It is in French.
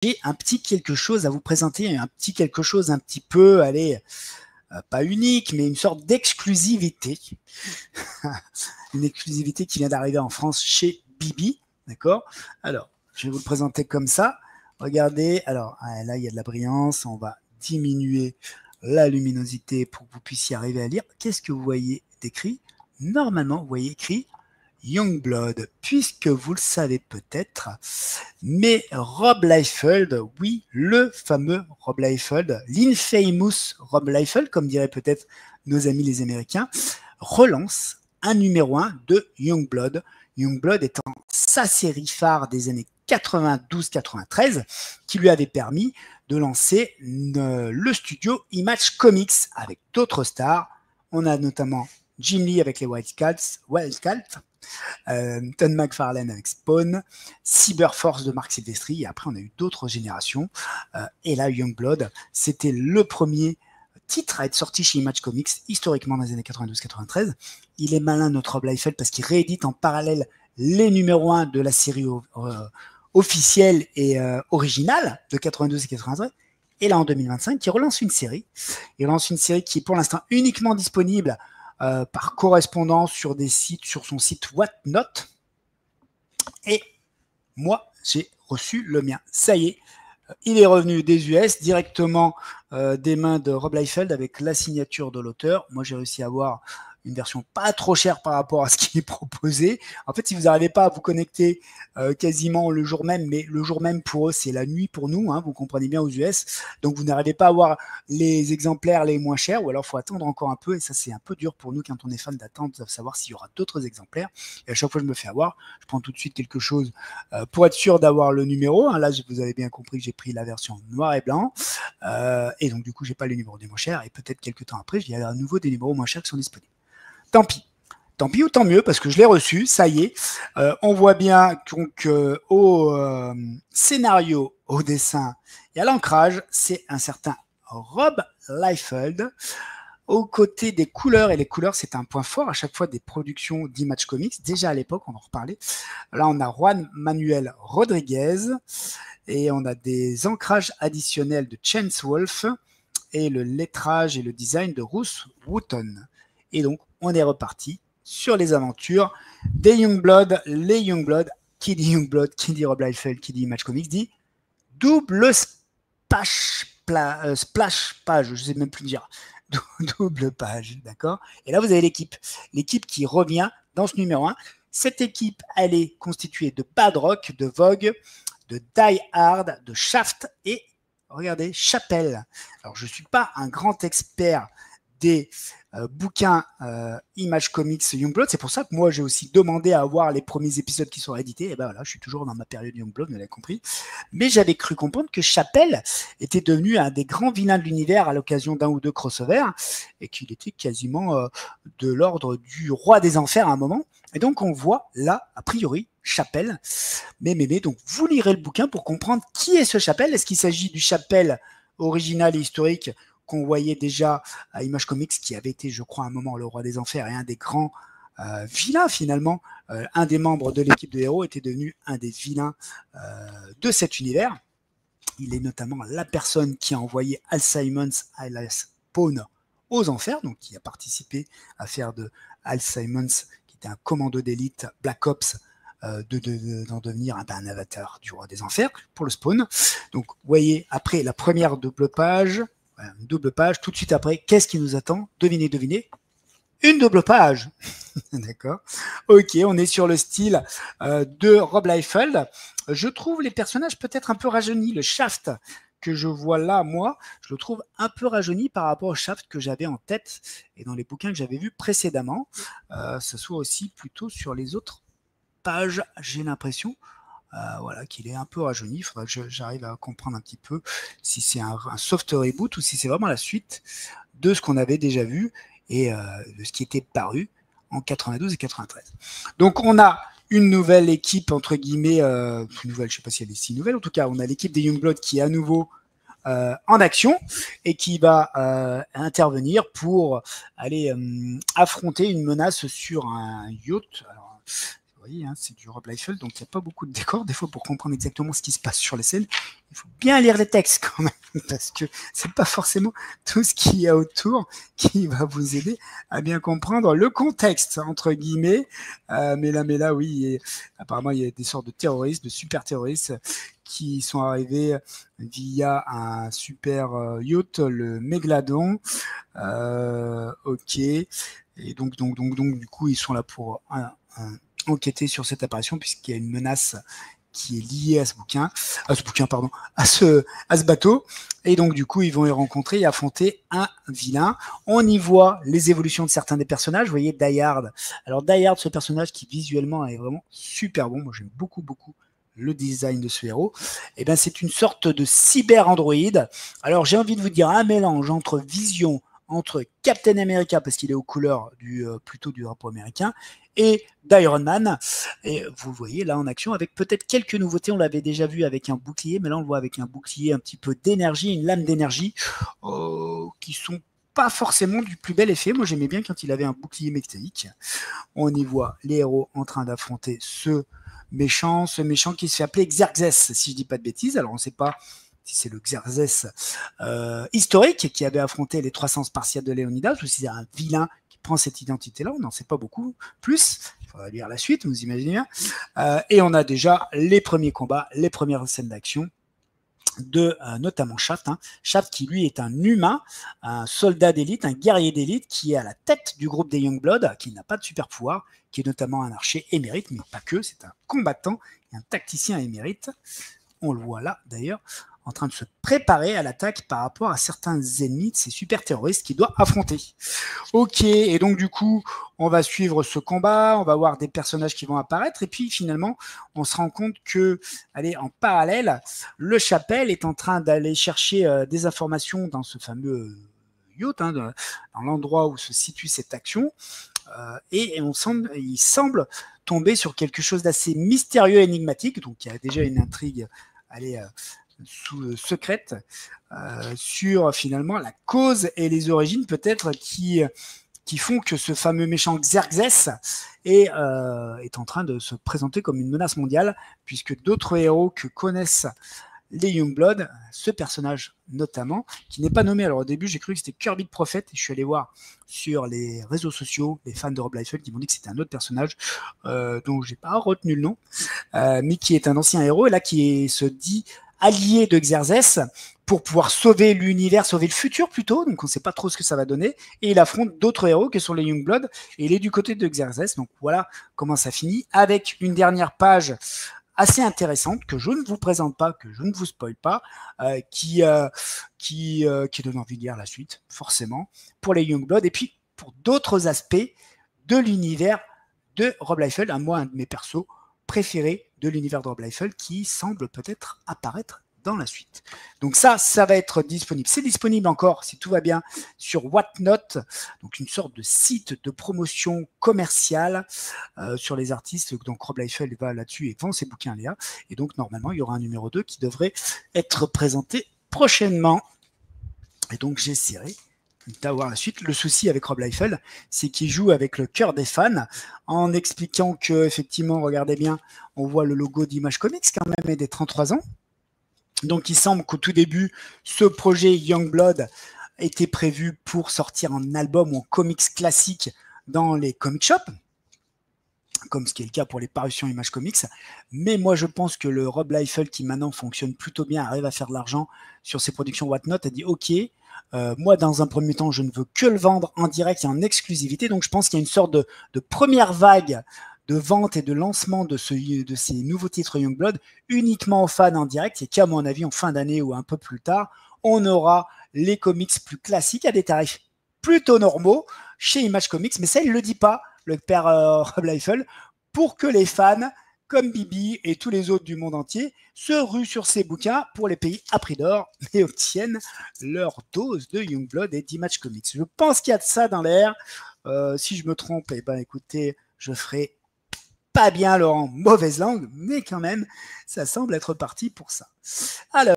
j'ai un petit quelque chose à vous présenter, un petit quelque chose un petit peu, allez, pas unique, mais une sorte d'exclusivité. Une exclusivité qui vient d'arriver en France chez Bibi, d'accord? Alors, je vais vous le présenter comme ça. Regardez, alors là, il y a de la brillance, on va diminuer la luminosité pour que vous puissiez arriver à lire. Qu'est-ce que vous voyez d'écrit? Normalement, vous voyez écrit Youngblood, puisque vous le savez peut-être, mais Rob Liefeld, oui, le fameux Rob Liefeld, l'infamous Rob Liefeld, comme diraient peut-être nos amis les Américains, relance un numéro 1 de Youngblood. Youngblood étant sa série phare des années 92-93, qui lui avait permis de lancer le studio Image Comics avec d'autres stars. On a notamment Jim Lee avec les Wildcats, Todd McFarlane avec Spawn, Cyberforce de Marc Silvestri, et après on a eu d'autres générations. Et là, Youngblood, c'était le premier titre à être sorti chez Image Comics historiquement dans les années 92-93. Il est malin, notre Rob Liefeld, parce qu'il réédite en parallèle les numéros 1 de la série officielle et originale de 92 et 93. Et là, en 2025, il relance une série. Il relance une série qui est pour l'instant uniquement disponible par correspondance sur des sites, sur son site Whatnot. Et moi, j'ai reçu le mien. Ça y est, il est revenu des US directement des mains de Rob Liefeld avec la signature de l'auteur. Moi, j'ai réussi à avoir une version pas trop chère par rapport à ce qui est proposé. En fait, si vous n'arrivez pas à vous connecter quasiment le jour même, mais le jour même pour eux, c'est la nuit pour nous, hein, vous comprenez bien aux US, donc vous n'arrivez pas à avoir les exemplaires les moins chers, ou alors il faut attendre encore un peu, et ça c'est un peu dur pour nous quand on est fan d'attendre, de savoir s'il y aura d'autres exemplaires. Et à chaque fois je me fais avoir, je prends tout de suite quelque chose pour être sûr d'avoir le numéro. Hein. Là, vous avez bien compris que j'ai pris la version noir et blanc, et donc du coup, j'ai pas le numéro des moins chers, et peut-être quelques temps après, il y a à nouveau des numéros moins chers qui sont disponibles. Tant pis. Tant pis ou tant mieux, parce que je l'ai reçu, ça y est. On voit bien qu'au scénario, au dessin et à l'ancrage, c'est un certain Rob Liefeld. Aux côtés des couleurs, et les couleurs, c'est un point fort à chaque fois des productions d'Image Comics. Déjà à l'époque, on en reparlait. Là, on a Juan Manuel Rodriguez, et on a des ancrages additionnels de Chance Wolf, et le lettrage et le design de Bruce Wooton. Et donc, on est reparti sur les aventures des Youngblood, les Youngblood. Qui dit Youngblood, qui dit Rob Liefeld, qui dit Image Comics, dit double splash page, je ne sais même plus dire, double page, d'accord? Et là, vous avez l'équipe qui revient dans ce numéro 1. Cette équipe, elle est constituée de Bad Rock, de Vogue, de Die Hard, de Shaft et, regardez, Chapelle. Alors, je ne suis pas un grand expert des bouquins Image Comics Youngblood. C'est pour ça que moi, j'ai aussi demandé à avoir les premiers épisodes qui sont édités. Et ben voilà, je suis toujours dans ma période Youngblood, vous l'avez compris. Mais j'avais cru comprendre que Chapelle était devenu un des grands vilains de l'univers à l'occasion d'un ou deux crossovers et qu'il était quasiment de l'ordre du roi des enfers à un moment. Et donc, on voit là, a priori, Chapelle. Mais, donc, vous lirez le bouquin pour comprendre qui est ce Chapelle. Est-ce qu'il s'agit du Chapelle original et historique qu'on voyait déjà à Image Comics, qui avait été, je crois, à un moment le roi des enfers et un des grands vilains finalement. Un des membres de l'équipe de héros était devenu un des vilains de cet univers. Il est notamment la personne qui a envoyé Al Simons, alias Spawn, aux enfers, donc qui a participé à faire de Al Simons, qui était un commando d'élite Black Ops, d'en devenir un avatar du roi des enfers pour le Spawn. Donc, vous voyez, après la première double page, une double page, tout de suite après, qu'est-ce qui nous attend? Devinez, une double page. D'accord. Ok, on est sur le style de Rob Liefeld. Je trouve les personnages peut-être un peu rajeunis. Le Shaft que je vois là, moi, je le trouve un peu rajeuni par rapport au Shaft que j'avais en tête et dans les bouquins que j'avais vus précédemment. Ce soit aussi plutôt sur les autres pages, j'ai l'impression. Voilà, qu'il est un peu rajeuni. Il faudra que j'arrive à comprendre un petit peu si c'est un soft reboot ou si c'est vraiment la suite de ce qu'on avait déjà vu et de ce qui était paru en 92 et 93. Donc, on a une nouvelle équipe, entre guillemets, nouvelle, je ne sais pas si elle est si nouvelle, en tout cas, on a l'équipe des Youngblood qui est à nouveau en action et qui va intervenir pour aller affronter une menace sur un yacht. Alors, Vous voyez, hein, c'est du Rob Liefeld, donc il n'y a pas beaucoup de décors. Des fois, pour comprendre exactement ce qui se passe sur les scènes, il faut bien lire les textes quand même, parce que c'est pas forcément tout ce qu'il y a autour qui va vous aider à bien comprendre le contexte, entre guillemets. Mais là, oui, apparemment, il y a des sortes de terroristes, de super terroristes, qui sont arrivés via un super yacht, le Mégalodon. Ok. Et donc, du coup, ils sont là pour enquêter sur cette apparition, puisqu'il y a une menace qui est liée à ce bouquin, à ce bateau. Et donc, du coup, ils vont y rencontrer et affronter un vilain. On y voit les évolutions de certains des personnages. Vous voyez, Die Hard. Alors, Die Hard, ce personnage qui visuellement est vraiment super bon. Moi, j'aime beaucoup le design de ce héros. Et ben, c'est une sorte de cyber-androïde. Alors, j'ai envie de vous dire un mélange entre Vision, entre Captain America, parce qu'il est aux couleurs plutôt du drapeau américain, et d'Iron Man. Et vous le voyez là en action avec peut-être quelques nouveautés. On l'avait déjà vu avec un bouclier, mais là on le voit avec un bouclier un petit peu d'énergie, une lame d'énergie, qui sont pas forcément du plus bel effet. Moi j'aimais bien quand il avait un bouclier mécanique. On y voit les héros en train d'affronter ce méchant qui se fait appeler Xerxes, si je dis pas de bêtises. Alors on ne sait pas si c'est le Xerxes historique qui avait affronté les 300 Spartiates de Léonidas, ou si c'est un vilain qui prend cette identité-là, on n'en sait pas beaucoup plus. Il faudra lire la suite, vous imaginez bien. Et on a déjà les premiers combats, les premières scènes d'action de notamment Shaft. Shaft qui lui est un humain, un soldat d'élite, un guerrier d'élite qui est à la tête du groupe des Youngblood, qui n'a pas de super pouvoir, qui est notamment un archer émérite, mais pas que, c'est un combattant et un tacticien émérite. On le voit là d'ailleurs, en train de se préparer à l'attaque par rapport à certains ennemis de ces super terroristes qu'il doit affronter. Ok, et donc du coup, on va suivre ce combat, on va voir des personnages qui vont apparaître, et puis finalement, on se rend compte que, allez, en parallèle, le Chapelle est en train d'aller chercher des informations dans ce fameux yacht, dans l'endroit où se situe cette action, et il semble tomber sur quelque chose d'assez mystérieux et énigmatique, donc il y a déjà une intrigue, allez, secrète sur finalement la cause et les origines peut-être qui font que ce fameux méchant Xerxes est en train de se présenter comme une menace mondiale, puisque d'autres héros que connaissent les Youngblood, ce personnage notamment, qui n'est pas nommé. Alors au début, j'ai cru que c'était Kirby le Prophète, et je suis allé voir sur les réseaux sociaux les fans de Rob Liefeld qui m'ont dit que c'était un autre personnage dont j'ai pas retenu le nom, mais qui est un ancien héros, et là qui se dit allié de Xerxes pour pouvoir sauver l'univers, sauver le futur plutôt, donc on ne sait pas trop ce que ça va donner, et il affronte d'autres héros qui sont les Youngblood, et il est du côté de Xerxes, donc voilà comment ça finit, avec une dernière page assez intéressante que je ne vous présente pas, que je ne vous spoil pas, qui donne envie de lire la suite, forcément, pour les Youngblood, et puis pour d'autres aspects de l'univers de Rob Liefeld, un de mes persos préférés de l'univers de Rob Liefeld, qui semble peut-être apparaître dans la suite. Donc ça va être disponible. C'est disponible encore, si tout va bien, sur Whatnot, donc une sorte de site de promotion commerciale sur les artistes. Donc Rob Liefeld va là-dessus et vend ses bouquins Léa. Et donc normalement, il y aura un numéro 2 qui devrait être présenté prochainement. Et donc j'essaierai d'avoir la suite. Le souci avec Rob Liefeld, c'est qu'il joue avec le cœur des fans en expliquant que, effectivement, regardez bien, on voit le logo d'Image Comics quand même et des 33 ans. Donc il semble qu'au tout début, ce projet Youngblood était prévu pour sortir en album ou en comics classique dans les comic shops, comme ce qui est le cas pour les parutions Image Comics. Mais moi, je pense que le Rob Liefeld, qui maintenant fonctionne plutôt bien, arrive à faire de l'argent sur ses productions Whatnot, a dit « Ok, moi, dans un premier temps, je ne veux que le vendre en direct et en exclusivité. » Donc, je pense qu'il y a une sorte de première vague de vente et de lancement de ces nouveaux titres Youngblood uniquement aux fans en direct, et qu'à mon avis, en fin d'année ou un peu plus tard, on aura les comics plus classiques à des tarifs plutôt normaux chez Image Comics. Mais ça, il ne le dit pas, le père Rob Liefeld, pour que les fans, comme Bibi et tous les autres du monde entier, se ruent sur ces bouquins pour les payer à prix d'or et obtiennent leur dose de Youngblood et d'Image Comics. Je pense qu'il y a de ça dans l'air. Si je me trompe, eh ben, écoutez, je ferai pas bien Laurent, mauvaise langue, mais quand même, ça semble être parti pour ça. Alors,